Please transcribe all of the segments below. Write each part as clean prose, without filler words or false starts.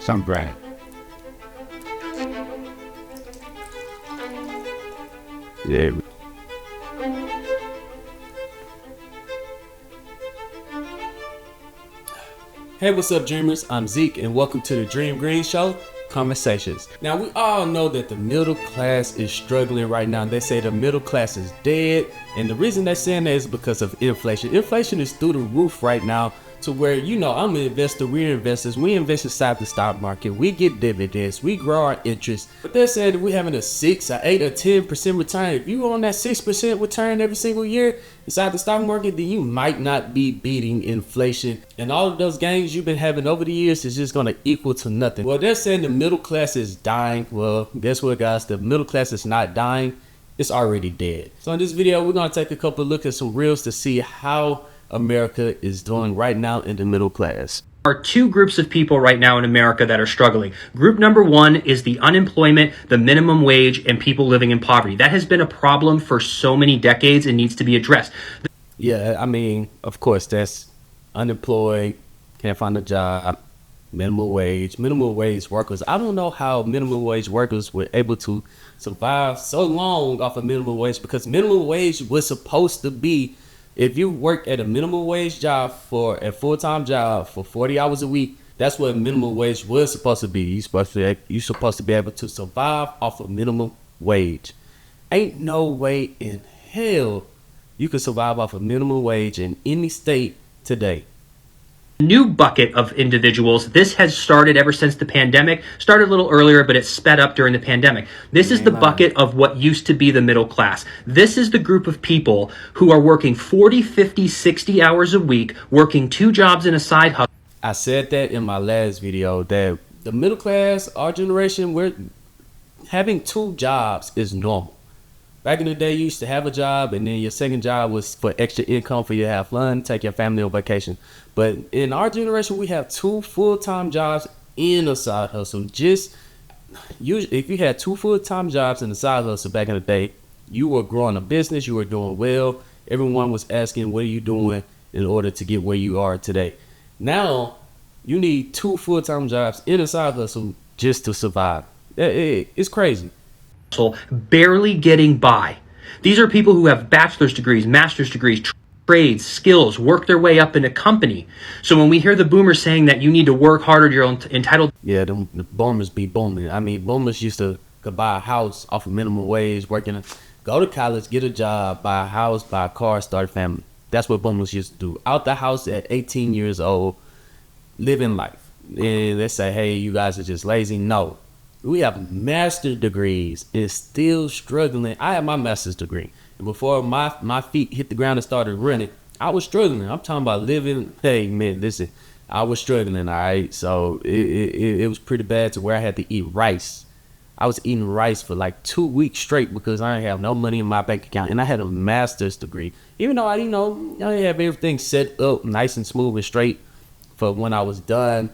some bread. Yeah. Hey, what's up, dreamers? I'm Zeke, and welcome to the Dream Green Show Conversations. Now, we all know that the middle class is struggling right now. They say the middle class is dead, and the reason they're saying that is because of inflation. Inflation is through the roof right now, to where, you know, I'm an investor, we're investors, we invest inside the stock market, we get dividends, we grow our interest. But they're saying that we're having a 6, 8, or 10% return. If you on that 6% return every single year inside the stock market, then you might not be beating inflation. And all of those gains you've been having over the years is just gonna equal to nothing. Well, they're saying the middle class is dying. Well, guess what, guys? The middle class is not dying, it's already dead. So in this video, we're gonna take a couple of look at some reels to see how America is doing right now in the middle class. There are two groups of people right now in America that are struggling. Group number one is the unemployment, the minimum wage, and people living in poverty. That has been a problem for so many decades and needs to be addressed. Yeah, I mean, of course, that's unemployed, can't find a job, minimum wage workers. I don't know how minimum wage workers were able to survive so long off of minimum wage, because minimum wage was supposed to be, if you work at a minimum wage job for a full-time job for 40 hours a week, that's what minimum wage was supposed to be. You're supposed to be able to survive off of minimum wage. Ain't no way in hell you could survive off of minimum wage in any state today. New bucket of individuals. This has started ever since the pandemic. Started a little earlier, but it sped up during the pandemic. This is the bucket of what used to be the middle class. This is the group of people who are working 40, 50, 60 hours a week, working 2 jobs and a side hustle. I said that in my last video, that the middle class, our generation, we're having 2 jobs is normal. Back in the day, you used to have a job, and then your second job was for extra income for you to have fun, take your family on vacation. But in our generation, we have 2 full-time jobs and a side hustle. Just usually, if you had 2 full-time jobs and a side hustle back in the day, you were growing a business, you were doing well. Everyone was asking, what are you doing in order to get where you are today? Now, you need 2 full-time jobs and a side hustle just to survive. It's crazy. Barely getting by. These are people who have bachelor's degrees, master's degrees, trades, skills, work their way up in a company. So when we hear the boomers saying that you need to work harder, you're entitled. Yeah, the boomers be booming. I mean, boomers used to could buy a house off of minimum wage, go to college, get a job, buy a house, buy a car, start a family. That's what boomers used to do. Out the house at 18 years old, living life. And they say, hey, you guys are just lazy. No. We have master's degrees and still struggling. I have my master's degree. And before my feet hit the ground and started running, I was struggling. I'm talking about living. Hey, man, listen, I was struggling, all right? So it was pretty bad to where I had to eat rice. I was eating rice for like 2 weeks straight because I didn't have no money in my bank account. And I had a master's degree. Even though I didn't have everything set up nice and smooth and straight for when I was done.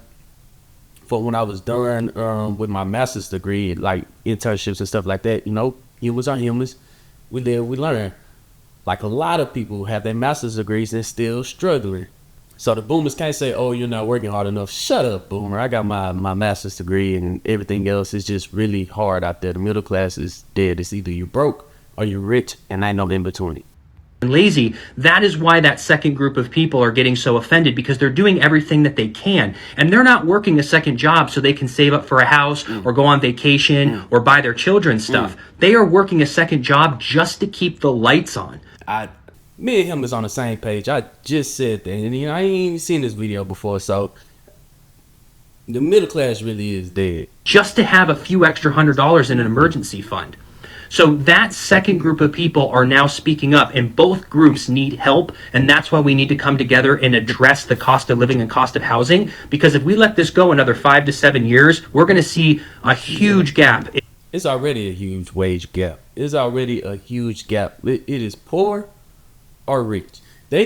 With my master's degree, like internships and stuff like that, humans are humans. We live, we learn. Like a lot of people have their master's degrees and still struggling. So the boomers can't say, oh, you're not working hard enough. Shut up, boomer. I got my master's degree, and everything else is just really hard out there. The middle class is dead. It's either you're broke or you're rich, and I know in between. And lazy. That is why that second group of people are getting so offended, because they're doing everything that they can, and they're not working a second job so they can save up for a house or go on vacation or buy their children stuff. They are working a second job just to keep the lights on. Me and him is on the same page. I just said that, and I ain't even seen this video before, so the middle class really is dead. Just to have a few extra $100 in an emergency fund. So that second group of people are now speaking up, and both groups need help, and that's why we need to come together and address the cost of living and cost of housing, because if we let this go another 5 to 7 years, we're going to see a huge gap. It's already a huge wage gap. It's already a huge gap. It is poor or rich. All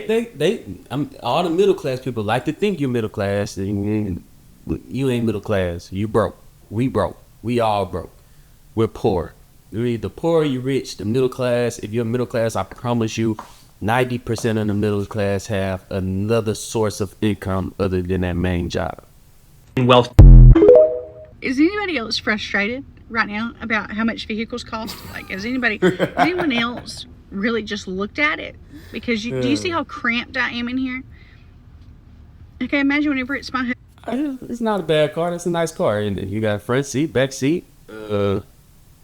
the middle class people like to think you're middle class. You ain't middle class. You broke. We broke. We all broke. We're poor. You're either poor or you're rich. The middle class, if you're middle class, I promise you 90% of the middle class have another source of income other than that main job. Wealth. Is anybody else frustrated right now about how much vehicles cost? Like, has anyone else really just looked at it? Because do you see how cramped I am in here? Okay, imagine whenever it's my It's not a bad car. It's a nice car. And you got a front seat, back seat. Yeah,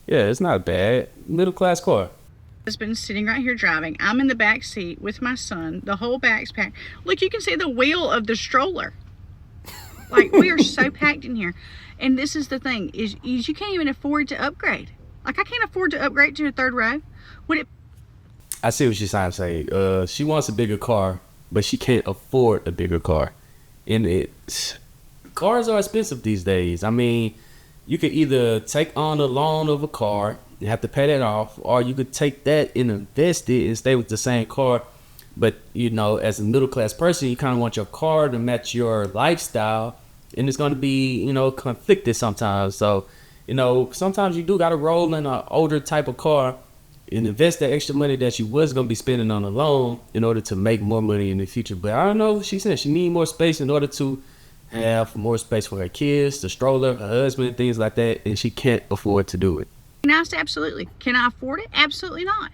it's not bad. Middle class car. husband sitting right here driving. I'm in the back seat with my son. The whole back's packed. Look, you can see the wheel of the stroller. Like, we are so packed in here. And this is the thing, is you can't even afford to upgrade. Like, I can't afford to upgrade to a third row. I see what she's trying to say. She wants a bigger car, but she can't afford a bigger car. And cars are expensive these days. I mean, you could either take on a loan of a car and have to pay that off, or you could take that and invest it and stay with the same car. But, you know, as a middle class person, you kind of want your car to match your lifestyle, and it's going to be, you know, conflicted sometimes. So, you know, sometimes you do got to roll in an older type of car and invest that extra money that you was going to be spending on a loan in order to make more money in the future. But I don't know, she said she need more space in order to have more space for her kids, the stroller, her husband, things like that, and she can't afford to do it. Nice, absolutely. Can I afford it? Absolutely not.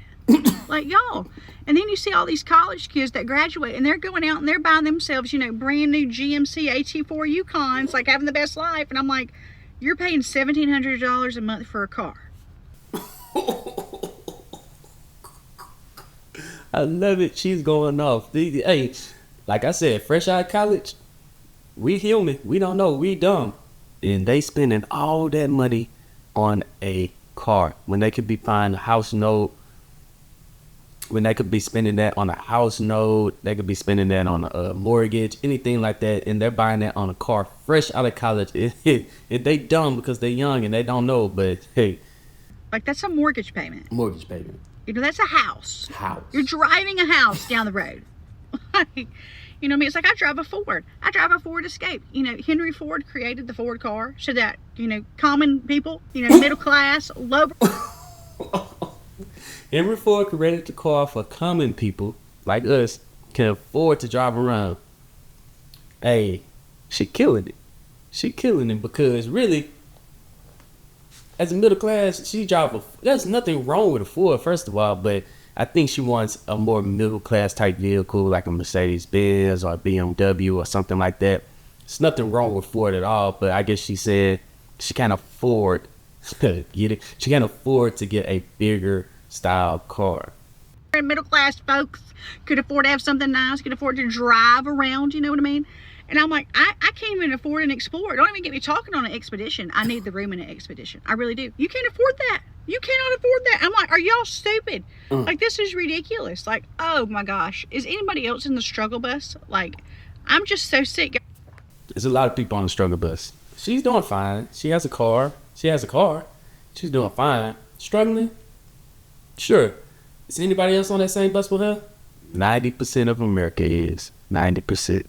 Like, y'all. And then you see all these college kids that graduate and they're going out and they're buying themselves, you know, brand new GMC AT4 Yukons, like having the best life. And I'm like, you're paying $1,700 a month for a car. I love it. She's going off. Hey, like I said, fresh out of college, we human. We don't know. We dumb. And they spending all that money on a car when they could be buying a house note. When they could be spending that on a house note, they could be spending that on a mortgage, anything like that, and they're buying that on a car fresh out of college. They dumb because they're young and they don't know, but hey. Like, that's a mortgage payment. Mortgage payment. You know, that's a house. House. You're driving a house down the road. Like, you know what I mean? It's like I drive a Ford. I drive a Ford Escape. You know, Henry Ford created the Ford car so that, you know, common people, you know, middle class, low. Henry Ford created the car for common people like us can afford to drive around. Hey, she killing it. She killing it because really, as a middle class, she drive there's nothing wrong with a Ford, first of all, but I think she wants a more middle class type vehicle like a Mercedes Benz or a BMW or something like that. There's nothing wrong with Ford at all, but I guess she said she can't afford get it. She can't afford to get a bigger style car. Middle class folks could afford to have something nice, could afford to drive around, you know what I mean? And I'm like, I can't even afford an Explorer. Don't even get me talking on an Expedition. I need the room in an Expedition. I really do. You can't afford that. You cannot afford that. I'm like, are y'all stupid? Like, this is ridiculous. Like, oh my gosh. Is anybody else in the struggle bus? Like, I'm just so sick. There's a lot of people on the struggle bus. She's doing fine. She has a car. She's doing fine. Struggling? Sure. Is anybody else on that same bus with her? 90% of America is. 90%.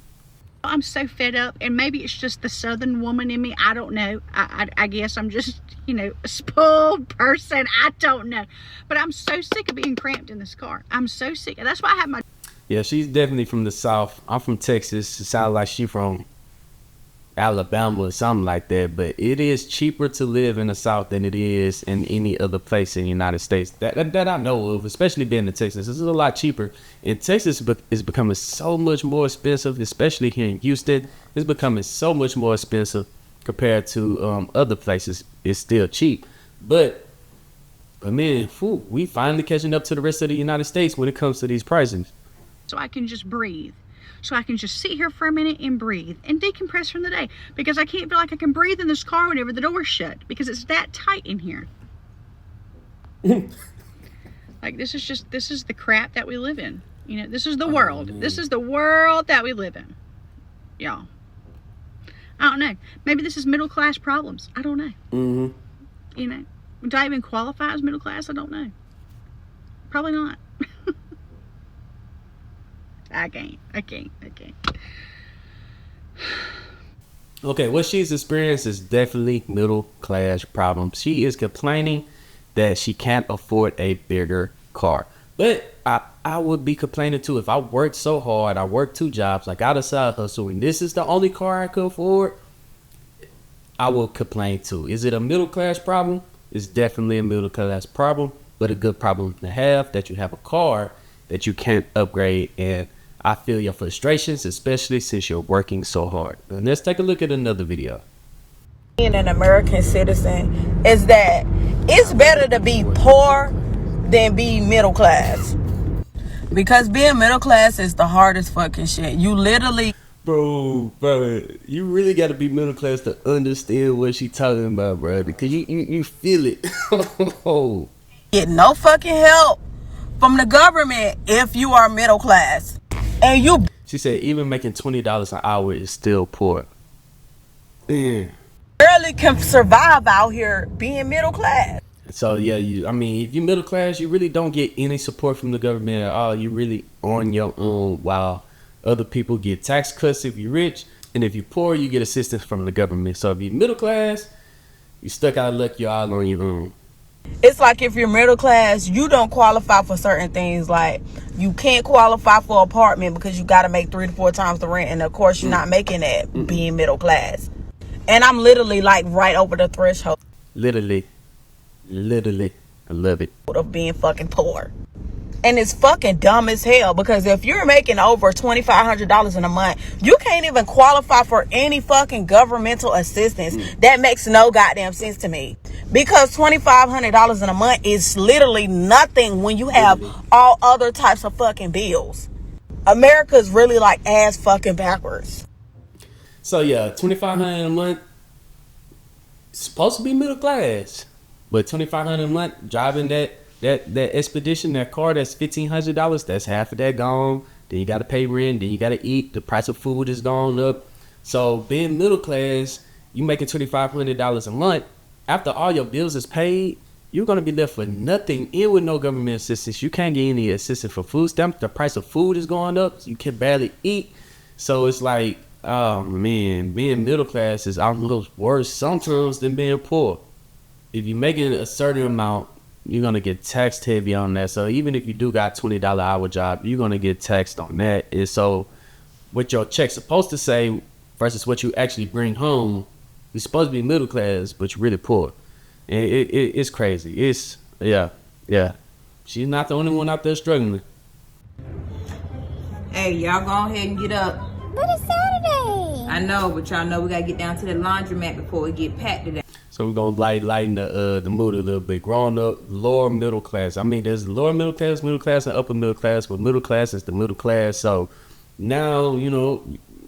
I'm so fed up, and maybe it's just the Southern woman in me. I don't know. I guess I'm just, you know, a spoiled person. I don't know. But I'm so sick of being cramped in this car. I'm so sick. And that's why I have my... Yeah, she's definitely from the South. I'm from Texas. It sounds like she's from Alabama or something like that. But it is cheaper to live in the South than it is in any other place in the United States that I know of, especially being in Texas. This is a lot cheaper. In Texas, it's becoming so much more expensive, especially here in Houston. It's becoming so much more expensive compared to other places. It's still cheap. But I mean, we finally catching up to the rest of the United States when it comes to these prices. So I can just breathe. So I can just sit here for a minute and breathe and decompress from the day, because I can't feel like I can breathe in this car whenever the door's shut, because it's that tight in here. Like, this is the crap that we live in. You know, this is the world. This is the world that we live in. Y'all. I don't know. Maybe this is middle class problems. I don't know. Mm-hmm. You know, do I even qualify as middle class? I don't know. Probably not. I can't. Okay, what she's experienced is definitely middle class problems. She is complaining that she can't afford a bigger car. But I would be complaining too if I worked so hard. I worked 2 jobs, I got a side hustle, and this is the only car I could afford. I will complain too. Is it a middle class problem? It's definitely a middle class problem, but a good problem to have that you have a car that you can't upgrade. And I feel your frustrations, especially since you're working so hard. And let's take a look at another video. Being an American citizen is that it's better to be poor than be middle class. Because being middle class is the hardest fucking shit. You literally... Bro, you really got to be middle class to understand what she talking about, bro. Because you feel it. get no fucking help from the government if you are middle class. And you... She said even making $20 an hour is still poor. Man. barely can survive out here being middle class. So yeah, I mean, if you're middle class, you really don't get any support from the government at all. You're really on your own, while other people get tax cuts if you're rich, and if you're poor, you get assistance from the government. So if you're middle class, you stuck out of luck, you're all on your own. It's like if you're middle class, you don't qualify for certain things. Like you can't qualify for an apartment because you got to make 3 to 4 times the rent, and of course you're not making that being middle class. And I'm literally like right over the threshold. Literally, I love it. Of being fucking poor. And it's fucking dumb as hell, because if you're making over $2,500 in a month, you can't even qualify for any fucking governmental assistance. That makes no goddamn sense to me, because $2,500 in a month is literally nothing when you have all other types of fucking bills. America's really like ass fucking backwards. So yeah, $2,500 a month, supposed to be middle class, but $2,500 a month driving that expedition, that car that's $1,500, that's half of that gone. Then you gotta pay rent, then you gotta eat. The price of food is gone up. So being middle class, you making $2,500 a month. After all your bills is paid, you're gonna be left with nothing, and with no government assistance. You can't get any assistance for food stamps. The price of food is going up. So you can barely eat. So it's like, oh man, being middle class is almost worse sometimes than being poor. If you're making a certain amount, you're going to get taxed heavy on that. So even if you do got $20 hour job, you're going to get taxed on that. And so what your check's supposed to say versus what you actually bring home, you're supposed to be middle class, but you're really poor. And it's crazy. It's, yeah. She's not the only one out there struggling. Hey, y'all go ahead and get up. But it's Saturday. I know, but y'all know we got to get down to the laundromat before we get packed today. So we're gonna lighten the mood a little bit. Growing up, lower middle class. I mean, there's lower middle class, and upper middle class, but middle class is the middle class. So now,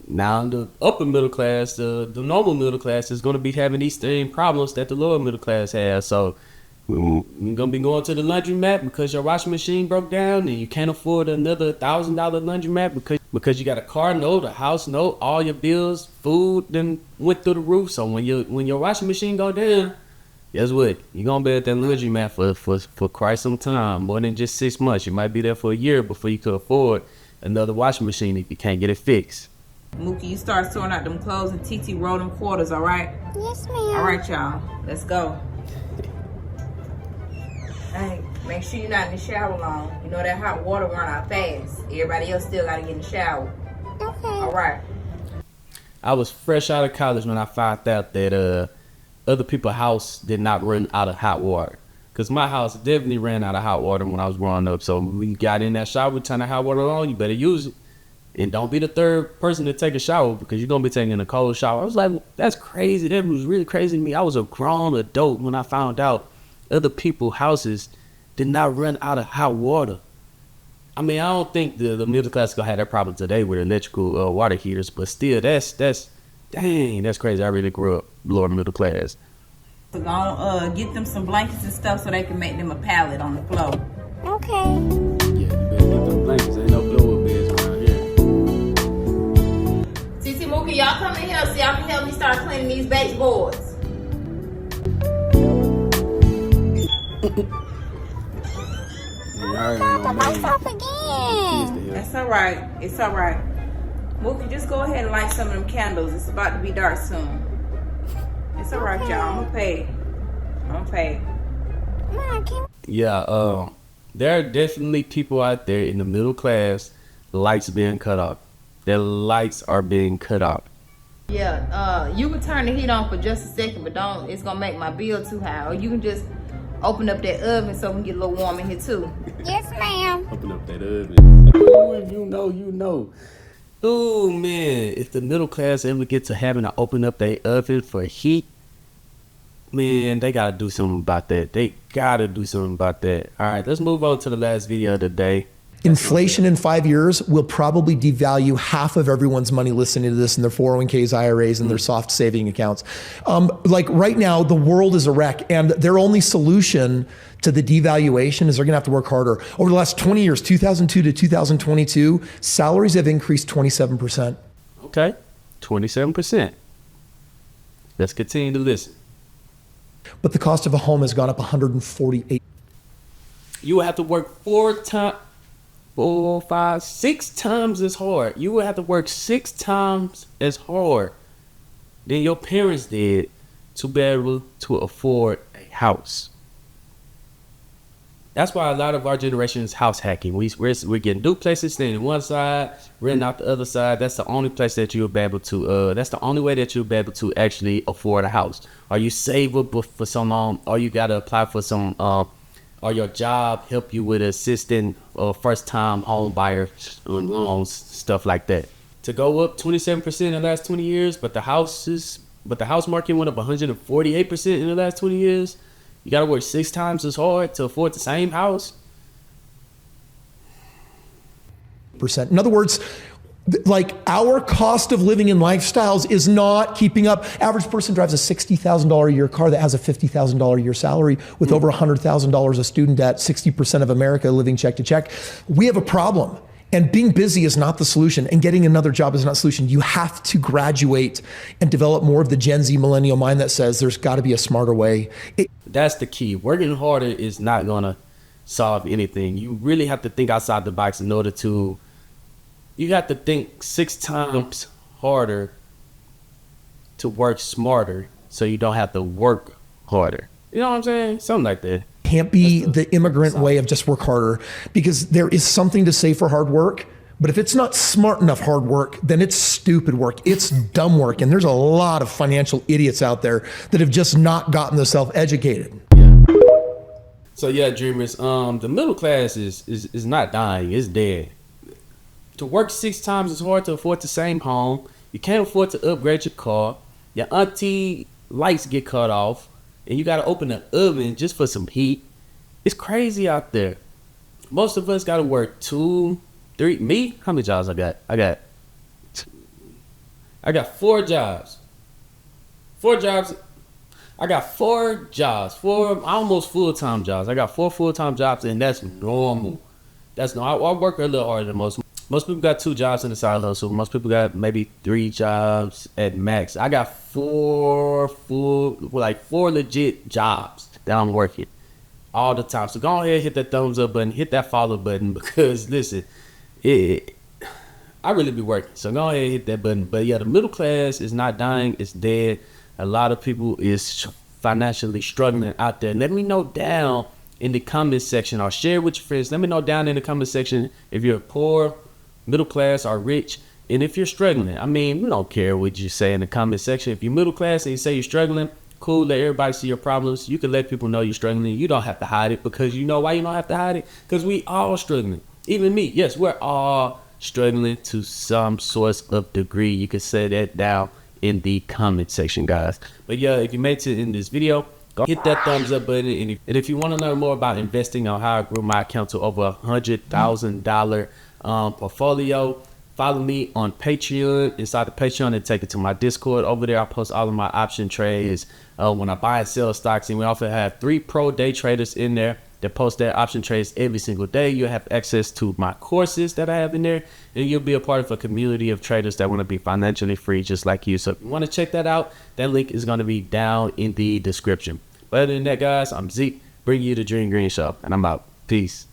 now the upper middle class, the normal middle class is gonna be having these same problems that the lower middle class has. So you're gonna be going to the laundromat because your washing machine broke down and you can't afford another $1,000 laundromat because you got a car note, a house note, all your bills, food then went through the roof. So when your washing machine go down, guess what? You're gonna be at that laundromat for quite some time, more than just 6 months. You might be there for a year before you could afford another washing machine if you can't get it fixed. Mookie, you start sorting out them clothes and TT roll them quarters, all right? Yes, ma'am. All right, y'all. Let's go. Hey, make sure you're not in the shower long. You know that hot water run out fast. Everybody else still got to get in the shower. Okay. All right. I was fresh out of college when I found out that other people's house did not run out of hot water. Because my house definitely ran out of hot water when I was growing up. So when you got in that shower, turn the hot water on, you better use it. And don't be the third person to take a shower, because you're going to be taking a cold shower. I was like, that's crazy. That was really crazy to me. I was a grown adult when I found out other people's houses did not run out of hot water. I mean, I don't think the middle class is going to have that problem today with electrical water heaters, but still, that's crazy. I really grew up lower middle class. So go get them some blankets and stuff so they can make them a pallet on the floor. Okay. Yeah, you better get them blankets. Ain't no blow-up beds around here. TT Mookie, y'all come in here so y'all can help me start cleaning these baseboards. Got myself again. That's all right. It's all right. Mookie, just go ahead and light some of them candles. It's about to be dark soon. It's all right, y'all. I'm gonna pay. Mom, can Yeah, there are definitely people out there in the middle class, the lights being cut off. Their lights are being cut off. Yeah, you can turn the heat on for just a second, but don't, it's gonna make my bill too high. Or you can just open up that oven so we can get a little warm in here too. Yes, ma'am. Open up that oven. Oh, if you know, you know. Oh man, if the middle class ever get to having to open up their oven for heat, man, they gotta do something about that. They gotta do something about that. All right, let's move on to the last video of the day. Inflation in 5 years will probably devalue half of everyone's money listening to this in their 401ks, IRAs, and their soft saving accounts. Like right now, the world is a wreck, and their only solution to the devaluation is they're gonna have to work harder. Over the last 20 years, 2002 to 2022, salaries have increased 27%. Okay, 27%. Let's continue to listen. But the cost of a home has gone up 148. You will have to work 6 times as hard. You will have to work 6 times as hard than your parents did to be able to afford a house. That's why a lot of our generation is house hacking. We're getting duplexes, staying on one side, renting out the other side. That's the only place that you'll be able to, that's the only way that you'll be able to actually afford a house. Or you save up for so long, or you got to apply for some, or your job help you with assisting first time home buyer loans, stuff like that. To go up 27% in the last 20 years, but the house market went up 148% in the last 20 years. You gotta work 6 times as hard to afford the same house. In other words, like our cost of living and lifestyles is not keeping up. Average person drives a $60,000 a year car that has a $50,000 a year salary with over $100,000 of student debt, 60% of America living check to check. We have a problem. And being busy is not the solution, and getting another job is not the solution. You have to graduate and develop more of the Gen Z millennial mind that says there's got to be a smarter way. That's the key. Working harder is not gonna solve anything. You really have to think outside the box in order to. You have to think 6 times harder to work smarter, so you don't have to work harder. You know what I'm saying? Something like that. Can't be the immigrant way of just work harder, because there is something to say for hard work. But if it's not smart enough hard work, then it's stupid work. It's dumb work. And there's a lot of financial idiots out there that have just not gotten themselves educated. So yeah, dreamers, the middle class is not dying, it's dead. To work 6 times as hard to afford the same home, you can't afford to upgrade your car, your auntie lights get cut off, and you gotta open the oven just for some heat. It's crazy out there. Most of us gotta work 2, 3. Me? How many jobs I got? I got 4 jobs. 4 jobs. I got 4 jobs. 4 almost full-time jobs. I got 4 full-time jobs, and that's normal. That's normal. I work a little harder than most. Most people got 2 jobs in the side hustle. Most people got maybe 3 jobs at max. I got 4 legit jobs that I'm working all the time. So go ahead, hit that thumbs up button, hit that follow button, because listen, I really be working. So go ahead, hit that button. But yeah, the middle class is not dying, it's dead. A lot of people is financially struggling out there. Let me know down in the comment section, or share with your friends. Let me know down in the comment section if you're poor, middle class, or rich, and if you're struggling. I mean, we don't care what you say in the comment section. If you're middle class and you say you're struggling, cool, let everybody see your problems. You can let people know you're struggling. You don't have to hide it, because you know why you don't have to hide it? Because we all struggling. Even me. Yes, we're all struggling to some source of degree. You can say that down in the comment section, guys. But yeah, if you made it in this video, go hit that thumbs up button. And if you want to learn more about investing on how I grew my account to over $100,000 portfolio, follow me on Patreon. Inside the Patreon, and take it to my Discord. Over there, I post all of my option trades when I buy and sell stocks, and we also have 3 pro day traders in there that post their option trades every single day. You'll have access to my courses that I have in there, and you'll be a part of a community of traders that want to be financially free just like you. So if you want to check that out, that link is going to be down in the description. But other than that, guys, I'm Zeke, bringing you the Dream Green Show, and I'm out. Peace.